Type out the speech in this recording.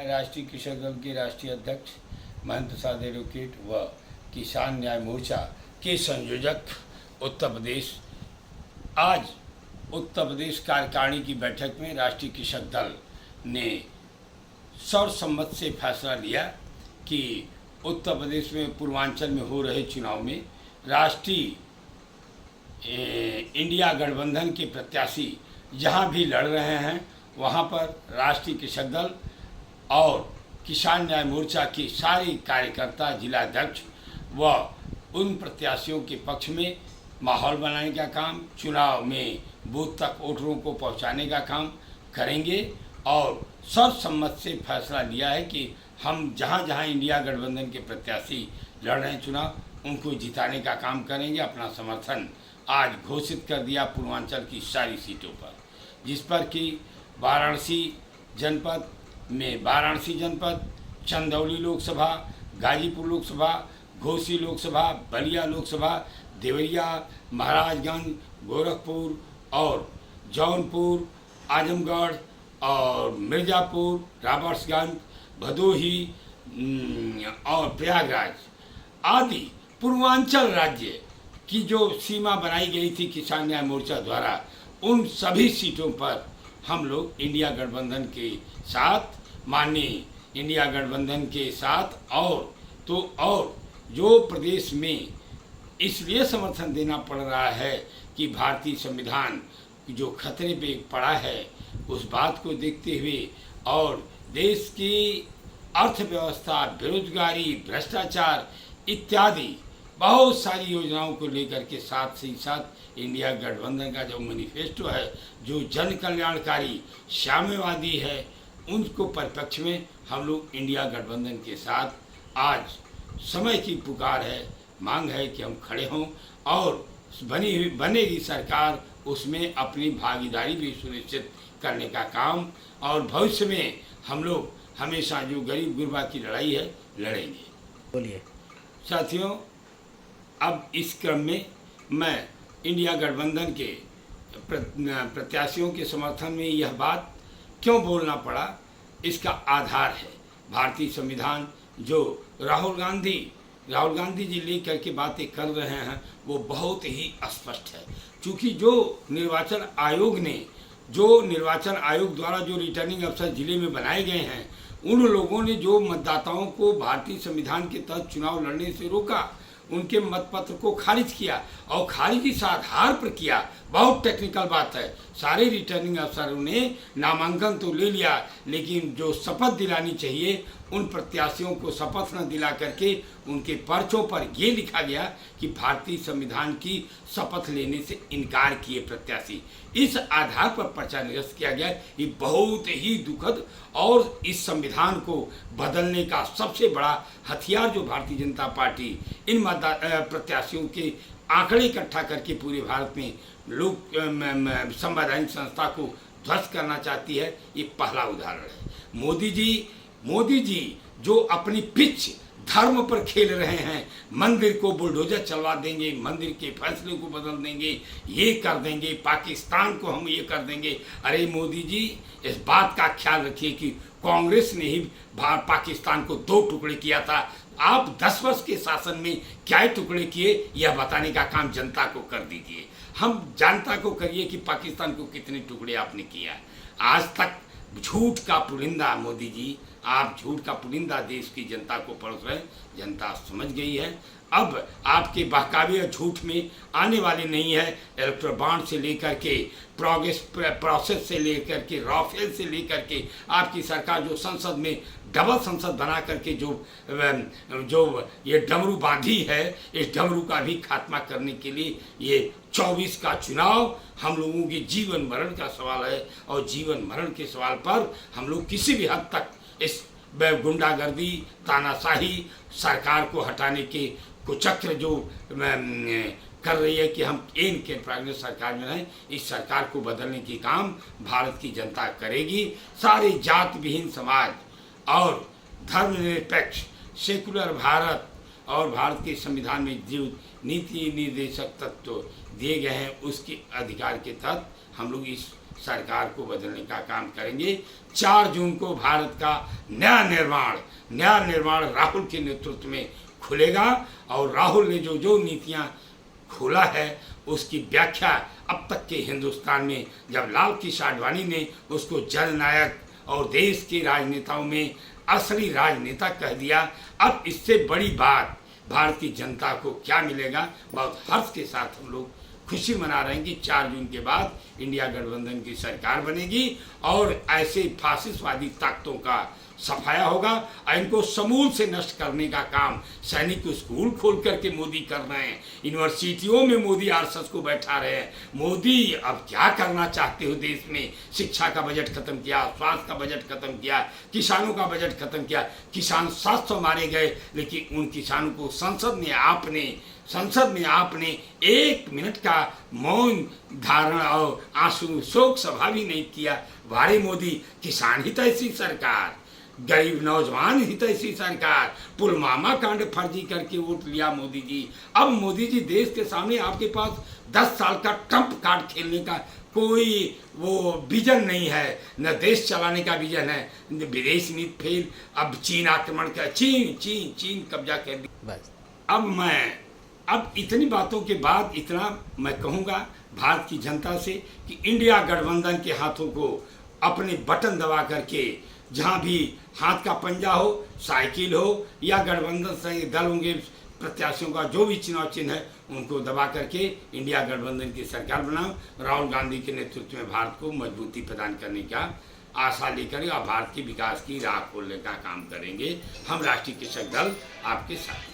मैं राष्ट्रीय कृषक दल के राष्ट्रीय अध्यक्ष महंत प्रसाद एडवोकेट व किसान न्याय मोर्चा के संयोजक उत्तर प्रदेश आज उत्तर प्रदेश कार्यकारिणी की बैठक में राष्ट्रीय कृषक दल ने सर्वसम्मत से फैसला लिया कि उत्तर प्रदेश में पूर्वांचल में हो रहे चुनाव में राष्ट्रीय इंडिया गठबंधन के प्रत्याशी जहां भी लड़ रहे हैं वहां पर राष्ट्रीय कृषक दल और किसान न्याय मोर्चा के सारे कार्यकर्ता जिलाध्यक्ष व उन प्रत्याशियों के पक्ष में माहौल बनाने का काम, चुनाव में बूथ तक वोटरों को पहुंचाने का काम करेंगे और सर्वसम्मत से फैसला लिया है कि हम जहां जहां इंडिया गठबंधन के प्रत्याशी लड़ रहे हैं चुनाव उनको जिताने का काम करेंगे। अपना समर्थन आज घोषित कर दिया पूर्वांचल की सारी सीटों पर, जिस पर कि वाराणसी जनपद, चंदौली लोकसभा, गाजीपुर लोकसभा, घोसी लोकसभा, बलिया लोकसभा, देवरिया, महाराजगंज, गोरखपुर और जौनपुर, आजमगढ़ और मिर्ज़ापुर, राबर्ट्सगंज, भदोही और प्रयागराज आदि पूर्वांचल राज्य की जो सीमा बनाई गई थी किसान न्याय मोर्चा द्वारा, उन सभी सीटों पर हम लोग इंडिया गठबंधन के साथ, माननीय इंडिया गठबंधन के साथ और जो प्रदेश में इसलिए समर्थन देना पड़ रहा है कि भारतीय संविधान जो खतरे पे पड़ा है उस बात को देखते हुए और देश की अर्थव्यवस्था, बेरोजगारी, भ्रष्टाचार इत्यादि बहुत सारी योजनाओं को लेकर के साथ ही साथ इंडिया गठबंधन का जो मैनिफेस्टो है, जो जन कल्याणकारी साम्यवादी है, उनको परिप्रेक्ष्य में हम लोग इंडिया गठबंधन के साथ आज समय की पुकार है, मांग है कि हम खड़े हों और बनेगी सरकार उसमें अपनी भागीदारी भी सुनिश्चित करने का काम और भविष्य में हम लोग हमेशा जो गरीब गुरबा की लड़ाई है लड़ेंगे। बोलिए साथियों, अब इस क्रम में मैं इंडिया गठबंधन के प्रत्याशियों के समर्थन में यह बात क्यों बोलना पड़ा, इसका आधार है भारतीय संविधान जो राहुल गांधी जी लेकर के बातें कर रहे हैं वो बहुत ही स्पष्ट है। क्योंकि जो निर्वाचन आयोग द्वारा जो रिटर्निंग अफसर जिले में बनाए गए हैं, उन लोगों ने जो मतदाताओं को भारतीय संविधान के तहत चुनाव लड़ने से रोका, उनके मतपत्र को खारिज किया और खारिज इस आधार पर किया, बहुत टेक्निकल बात है। सारे रिटर्निंग अफसरों ने नामांकन तो ले लिया, लेकिन जो शपथ दिलानी चाहिए उन प्रत्याशियों को शपथ न दिला करके उनके पर्चों पर ये लिखा गया कि भारतीय संविधान की शपथ लेने से इनकार किए प्रत्याशी। इस आधार पर पर्चा निरस्त किया गया। ये बहुत ही दुखद और इस संविधान को बदलने का सबसे बड़ा हथियार जो भारतीय जनता पार्टी इन प्रत्याशियों के आंकड़े इकट्ठा करके पूरे भारत में लोक संवैधानिक संस्था को ध्वस्त करना चाहती है, ये पहला उदाहरण है। मोदी जी जो अपनी पिच धर्म पर खेल रहे हैं, मंदिर को बुलडोजर चलवा देंगे, मंदिर के फैसले को बदल देंगे, ये कर देंगे, पाकिस्तान को हम ये कर देंगे। अरे मोदी जी, इस बात का ख्याल रखिए कि कांग्रेस ने ही पाकिस्तान को 2 टुकड़े किया था। आप 10 वर्ष के शासन में क्या टुकड़े किए, यह बताने का काम जनता को कर दीजिए। हम जनता को करिए कि पाकिस्तान को कितने टुकड़े आपने किया। आज तक झूठ का पुलिंदा मोदी जी, आप झूठ का पुलिंदा देश की जनता को परोस रहे हैं। जनता समझ गई है। अब आपके बहकावे और झूठ में आने वाले नहीं है। इलेक्ट्रल बॉन्ड से लेकर के प्रोसेस से लेकर के राफेल से लेकर के आपकी सरकार जो संसद में डबल संसद बना करके जो ये डमरू बांधी है, इस डमरू का भी खात्मा करने के लिए ये 24 का चुनाव हम लोगों के जीवन मरण का सवाल है और जीवन मरण के सवाल पर हम लोग किसी भी हद तक इस गुंडागर्दी, तानाशाही सरकार को हटाने के कुचक्र जो कर रही है कि हम इनके प्राइवेट सरकार में रहें, इस सरकार को बदलने की काम भारत की जनता करेगी। सारे जात विहीन समाज और धर्मनिरपेक्ष सेकुलर भारत और भारत के संविधान में जो नीति निर्देशक तत्व दिए गए हैं उसके अधिकार के तहत हम लोग इस सरकार को बदलने का काम करेंगे। 4 जून को भारत का नया निर्माण राहुल के नेतृत्व में खुलेगा और राहुल ने जो जो नीतियां खोला है उसकी व्याख्या अब तक के हिंदुस्तान में, जब लाल कृष्ण आडवाणी ने उसको जननायक और देश के राजनेताओं में असली राजनेता कह दिया, अब इससे बड़ी बात भारत की जनता को क्या मिलेगा। बहुत हर्ष के साथ हम लोग खुशी मना रहे हैं कि 4 जून के बाद इंडिया गठबंधन की सरकार बनेगी और ऐसे फासिस्टवादी ताकतों का सफाया होगा और इनको समूल से नष्ट करने का काम सैनिक स्कूल खोल करके मोदी कर रहे हैं, यूनिवर्सिटियों में मोदी आरएसएस को बैठा रहे हैं। मोदी अब क्या करना चाहते हो देश में? शिक्षा का बजट खत्म किया, स्वास्थ्य का बजट खत्म किया, किसानों का बजट खत्म किया। किसान 700 मारे गए, लेकिन उन किसानों को संसद में आपने 1 मिनट का मौन धारण और आंसू शोक सभा भी नहीं किया। वारे मोदी, किसान हितैषी सरकार, गरीब नौजवान हितैषी सरकार, पुलवामा कांड फर्जी करके वोट लिया मोदी जी। अब मोदी जी देश के सामने आपके पास 10 साल का ट्रम्प कार्ड खेलने का कोई वो विजन नहीं है, न देश चलाने का विजन है। विदेश नीति फेल, अब चीन आक्रमण का चीन कब्जा कर दिया। अब इतनी बातों के बाद इतना मैं कहूँगा भारत की जनता से कि इंडिया गठबंधन के हाथों को अपने बटन दबा करके, जहाँ भी हाथ का पंजा हो, साइकिल हो या गठबंधन से दल होंगे प्रत्याशियों का जो भी चुनाव चिन्ह है उनको दबा करके इंडिया गठबंधन की सरकार बनाओ। राहुल गांधी के नेतृत्व में भारत को मजबूती प्रदान करने का आशा लेकर और भारत के विकास की राह खोलने का काम करेंगे। हम राष्ट्रीय कृषक दल आपके साथ।